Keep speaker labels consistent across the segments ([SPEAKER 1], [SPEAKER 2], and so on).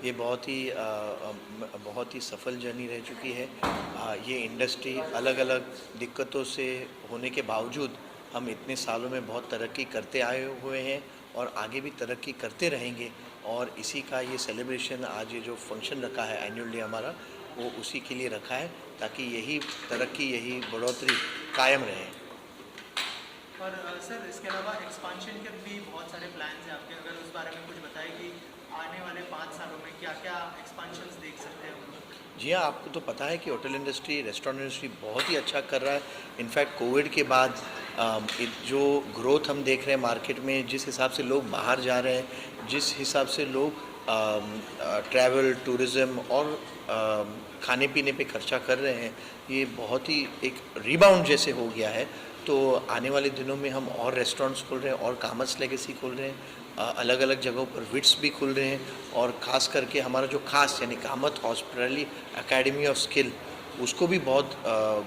[SPEAKER 1] ये बहुत ही सफल जर्नी रह चुकी है। ये इंडस्ट्री अलग अलग दिक्कतों से होने के बावजूद हम इतने सालों में बहुत तरक्की करते आए हुए हैं और आगे भी तरक्की करते रहेंगे। और इसी का ये सेलिब्रेशन, आज ये जो फंक्शन रखा है एनुअल डे हमारा, वो उसी के लिए रखा है ताकि यही तरक्की, यही बढ़ोतरी कायम रहे।
[SPEAKER 2] और सर, इसके अलावा एक्सपांशन के भी बहुत सारे प्लान्स हैं आपके, अगर उस बारे में कुछ बताएं कि आने वाले 5 सालों में क्या क्या एक्सपांशंस देख सकते हैं हम लोग।
[SPEAKER 1] जी हाँ, आपको तो पता है कि होटल इंडस्ट्री, रेस्टोरेंट इंडस्ट्री बहुत ही अच्छा कर रहा है। इनफैक्ट कोविड के बाद जो ग्रोथ हम देख रहे हैं मार्केट में, जिस हिसाब से लोग बाहर जा रहे हैं, जिस हिसाब से लोग ट्रैवल, टूरिज़्म और खाने पीने पे खर्चा कर रहे हैं, ये बहुत ही एक रिबाउंड जैसे हो गया है। तो आने वाले दिनों में हम और रेस्टोरेंट्स खोल रहे हैं और कामर्स लेगेसी खोल रहे हैं, अलग अलग जगहों पर विट्स भी खुल रहे हैं। और ख़ास करके हमारा जो खास यानी Kamat hospitality academy of skill, उसको भी बहुत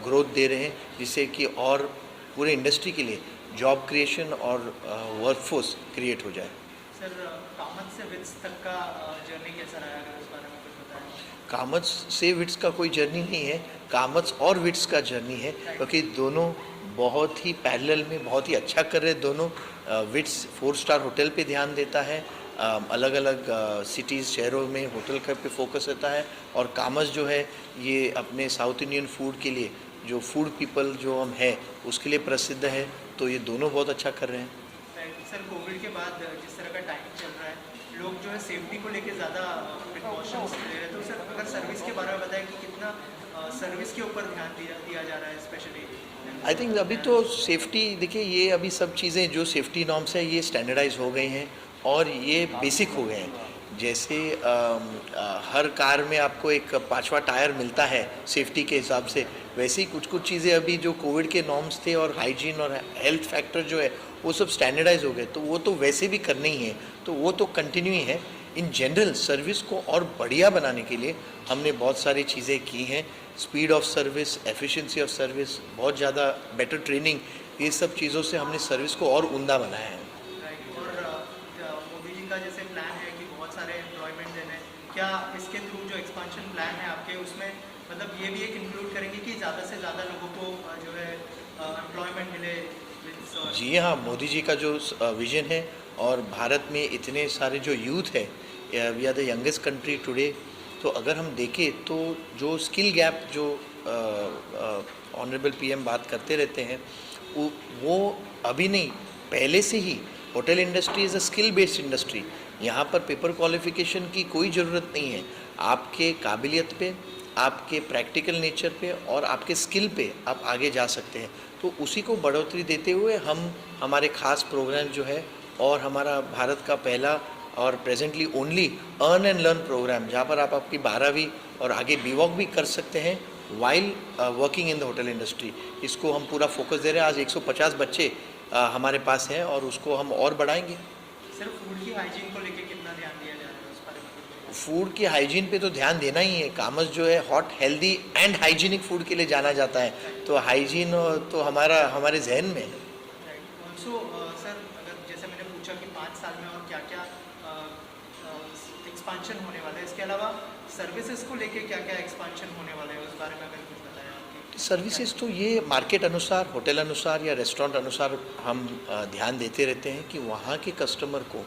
[SPEAKER 1] ग्रोथ दे रहे हैं, जिससे कि और पूरे इंडस्ट्री के लिए जॉब क्रिएशन और वर्कफोर्स क्रिएट हो जाए।
[SPEAKER 2] सर, कामत से वित्स तक का जर्नी कैसा रहा है, अगर उस बारे में कुछ बताएं।
[SPEAKER 1] कामर्स से विट्स का कोई जर्नी नहीं है, कामर्स और विट्स का जर्नी है, क्योंकि दोनों बहुत ही पैरेलल में बहुत ही अच्छा कर रहे हैं दोनों। विट्स 4 स्टार होटल पे ध्यान देता है, अलग अलग सिटीज़, शहरों में होटल का पे फोकस रहता है। और कामर्स जो है ये अपने साउथ इंडियन फूड के लिए, जो फूड पीपल जो हम हैं उसके लिए प्रसिद्ध है। तो ये दोनों बहुत अच्छा कर रहे हैं।
[SPEAKER 2] सर, कोविड के बाद जिस तरह का टाइम चल रहा है, लोग जो है सेफ्टी को लेके ज़्यादा प्रिकॉशंस ले रहे हैं, तो सर अगर सर्विस के बारे में बताएं कि कितना सर्विस के ऊपर ध्यान दिया जा रहा है स्पेशली।
[SPEAKER 1] आई थिंक अभी तो सेफ्टी, देखिए ये अभी सब चीज़ें जो सेफ्टी नॉर्म्स है ये स्टैंडर्डाइज हो गई हैं और ये बेसिक हो गए हैं। जैसे हर कार में आपको एक 5वां टायर मिलता है सेफ्टी के हिसाब से, वैसे ही कुछ कुछ चीज़ें अभी जो कोविड के नॉर्म्स थे और हाइजीन और हेल्थ फैक्टर जो है वो सब स्टैंडर्डाइज हो गए, तो वो तो वैसे भी करने ही है, तो वो तो कंटिन्यू ही है। इन जनरल सर्विस को और बढ़िया बनाने के लिए हमने बहुत सारी चीज़ें की हैं। Speed of service, efficiency of service, बहुत ज़्यादा बेटर ट्रेनिंग, ये सब चीज़ों से हमने सर्विस को और उम्दा बनाया है।
[SPEAKER 2] राइट। और मोदी जी का जैसे प्लान है कि बहुत सारे एम्प्लॉयमेंट देने, क्या इसके थ्रू जो एक्सपांशन प्लान है आपके, उसमें मतलब ये भी एक इंक्लूड करेंगे कि ज़्यादा से ज़्यादा लोगों को जो है एम्प्लॉयमेंट मिले with,
[SPEAKER 1] जी हाँ, मोदी जी का जो विज़न है, और भारत में इतने सारे जो यूथ है, we are the youngest country today. तो अगर हम देखें तो जो स्किल गैप जो ऑनरेबल पीएम बात करते रहते हैं, वो अभी नहीं, पहले से ही hotel industry is a skill based industry. यहाँ पर पेपर क्वालिफिकेशन की कोई ज़रूरत नहीं है। आपके काबिलियत पे, आपके प्रैक्टिकल नेचर पे और आपके स्किल पे आप आगे जा सकते हैं। तो उसी को बढ़ोतरी देते हुए हम हमारे ख़ास प्रोग्राम जो है, और हमारा भारत का पहला और presently only earn and learn program, जहाँ पर आप आपकी 12वीं और आगे बीवॉक भी कर सकते हैं while working in the hotel industry, इसको हम पूरा फोकस दे रहे हैं। आज 150 बच्चे हमारे पास हैं और उसको हम और बढ़ाएंगे।
[SPEAKER 2] सिर्फ फूड की हाइजीन को लेके कितना ध्यान दिया जा रहा है, उस बारे में कुछ बताएं।
[SPEAKER 1] फूड की हाइजीन पे तो ध्यान देना ही है। कामर्स जो है hot, healthy and hygienic food के लिए जाना जाता है, तो हाइजीन तो हमारे जहन में है।
[SPEAKER 2] राइट। ऑल्सो सर, अगर जैसे मैंने पूछा कि 5 साल में और क्या क्या एक्सपांशन होने वाला है, इसके अलावा सर्विसेज को लेके क्या क्या एक्सपांशन होने वाला है, उस बारे में अगर कुछ बताएं आपकी।
[SPEAKER 1] सर्विसेज तो ये मार्केट अनुसार, होटल अनुसार या रेस्टोरेंट अनुसार हम ध्यान देते रहते हैं कि वहाँ के कस्टमर को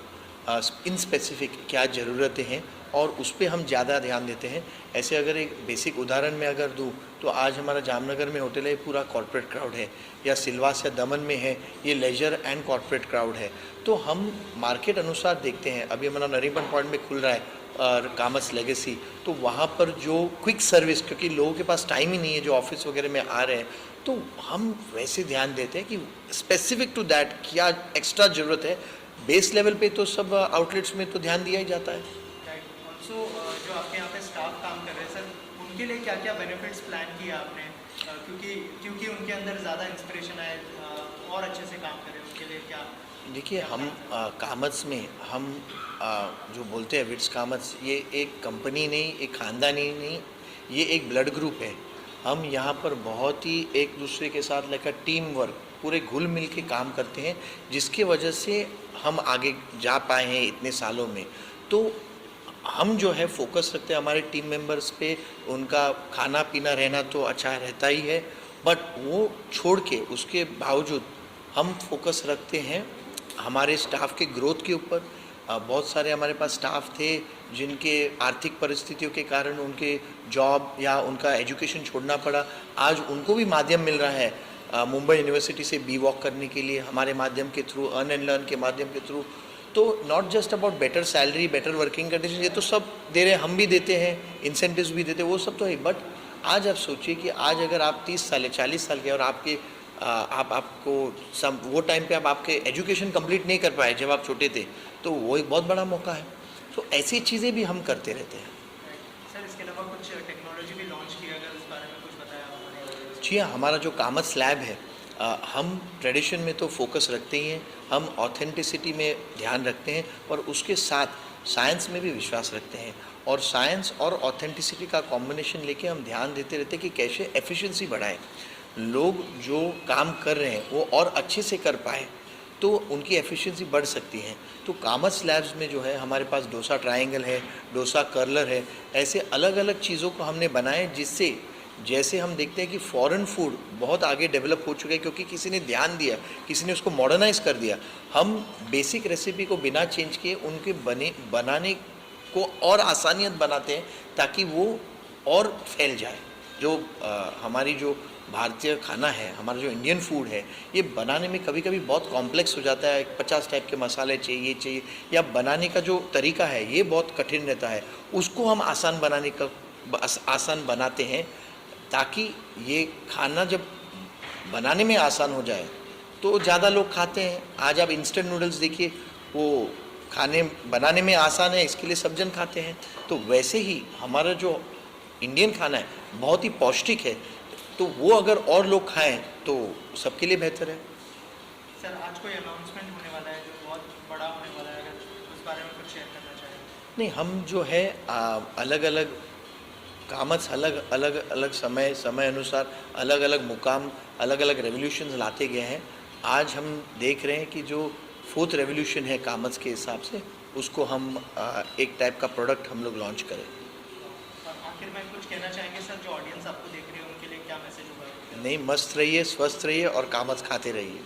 [SPEAKER 1] इन स्पेसिफिक क्या ज़रूरतें हैं और उस पर हम ज़्यादा ध्यान देते हैं। ऐसे अगर एक बेसिक उदाहरण में अगर दूँ तो आज हमारा जामनगर में होटल है, पूरा कॉर्पोरेट क्राउड है, या सिलवास या दमन में है, ये लेजर एंड कॉर्पोरेट क्राउड है। तो हम मार्केट अनुसार देखते हैं। अभी हमारा नरीमन पॉइंट में खुल रहा है और कामर्स लेगेसी, तो वहाँ पर जो क्विक सर्विस, क्योंकि लोगों के पास टाइम ही नहीं है जो ऑफिस वगैरह में आ रहे हैं, तो हम वैसे ध्यान देते हैं कि स्पेसिफिक टू दैट क्या एक्स्ट्रा ज़रूरत है। बेस लेवल पे तो सब आउटलेट्स में तो ध्यान दिया ही जाता है।
[SPEAKER 2] राइट। ऑल्सो जो आपके यहाँ पे स्टाफ काम कर रहे हैं सर, उनके लिए क्या क्या बेनिफिट्स प्लान किया आपने, क्योंकि उनके अंदर ज़्यादा इंस्पिरेशन आए और अच्छे से काम करें, उनके लिए क्या।
[SPEAKER 1] देखिए, हम कामर्स में हम जो बोलते हैं विट्स कामर्स, ये एक कंपनी नहीं, एक ख़ानदानी नहीं, ये एक ब्लड ग्रुप है। हम यहाँ पर बहुत ही एक दूसरे के साथ लेकर टीम वर्क, पूरे घुल मिल के काम करते हैं, जिसकी वजह से हम आगे जा पाए हैं इतने सालों में। तो हम जो है फोकस रखते हैं हमारे टीम मेंबर्स पे, उनका खाना पीना रहना तो अच्छा रहता ही है, बट वो छोड़ के उसके बावजूद हम फोकस रखते हैं हमारे स्टाफ के ग्रोथ के ऊपर। बहुत सारे हमारे पास स्टाफ थे जिनके आर्थिक परिस्थितियों के कारण उनके जॉब या उनका एजुकेशन छोड़ना पड़ा, आज उनको भी माध्यम मिल रहा है मुंबई यूनिवर्सिटी से बी वॉक करने के लिए हमारे माध्यम के थ्रू, अर्न एंड लर्न के माध्यम के थ्रू। तो not just about better salary, better working condition, ये तो सब दे रहे हैं, हम भी देते हैं, इंसेंटिव्स भी देते हैं, वो सब तो है। बट आज आप सोचिए कि आज अगर आप 30 साल या 40 साल के और आपको वो टाइम पे आप आपके एजुकेशन कंप्लीट नहीं कर पाए जब आप छोटे थे, तो वो एक बहुत बड़ा मौका है। तो ऐसी चीज़ें भी हम करते रहते हैं।
[SPEAKER 2] सर इसके अलावा कुछ टेक्नोलॉजी भी लॉन्च की, अगर उस बारे में कुछ बताया हमारे।
[SPEAKER 1] जी हाँ, हमारा जो कामर्स लैब है, हम ट्रेडिशन में तो फोकस रखते ही हैं, हम ऑथेंटिसिटी में ध्यान रखते हैं और उसके साथ साइंस में भी विश्वास रखते हैं। और साइंस और ऑथेंटिसिटी का कॉम्बिनेशन लेके हम ध्यान देते रहते हैं कि कैसे एफिशिएंसी बढ़ाएं, लोग जो काम कर रहे हैं वो और अच्छे से कर पाए, तो उनकी एफिशिएंसी बढ़ सकती है। तो कामर्स लैब्स में जो है हमारे पास डोसा ट्रायंगल है, डोसा कर्लर है, ऐसे अलग अलग चीज़ों को हमने बनाए जिससे, जैसे हम देखते हैं कि फॉरेन फूड बहुत आगे डेवलप हो चुका है क्योंकि किसी ने ध्यान दिया, किसी ने उसको मॉडर्नाइज कर दिया। हम बेसिक रेसिपी को बिना चेंज किए उनके बनाने को और आसानियत बनाते हैं ताकि वो और फैल जाए। जो हमारी जो भारतीय खाना है, हमारा जो इंडियन फूड है, ये बनाने में कभी कभी बहुत कॉम्प्लेक्स हो जाता है, 50 टाइप के मसाले चाहिए, या बनाने का जो तरीका है ये बहुत कठिन रहता है, उसको हम आसान बनाते हैं ताकि ये खाना जब बनाने में आसान हो जाए तो ज़्यादा लोग खाते हैं। आज आप इंस्टेंट नूडल्स देखिए, वो बनाने में आसान है, इसके लिए सब जन खाते हैं। तो वैसे ही हमारा जो इंडियन खाना है बहुत ही पौष्टिक है, तो वो अगर और लोग खाएं तो सबके लिए बेहतर है।
[SPEAKER 2] सर आज कोई अनाउंसमेंट होने वाला है जो बहुत बड़ा होने वाला है, अगर उस बारे में कुछ शेयर करना चाहें।
[SPEAKER 1] नहीं, हम जो है अलग अलग कामर्स अलग अलग समय अनुसार अलग अलग मुकाम, अलग अलग रेवोल्यूशंस लाते गए हैं। आज हम देख रहे हैं कि जो 4th रेवोल्यूशन है कामर्स के हिसाब से, उसको हम एक टाइप का प्रोडक्ट हम लोग लॉन्च करें।
[SPEAKER 2] आखिर में कुछ कहना चाहेंगे सर, जो ऑडियंस आपको देख रही है उनके लिए क्या मैसेज होगा?
[SPEAKER 1] नहीं, मस्त रहिए, स्वस्थ रहिए और कामर्स खाते रहिए।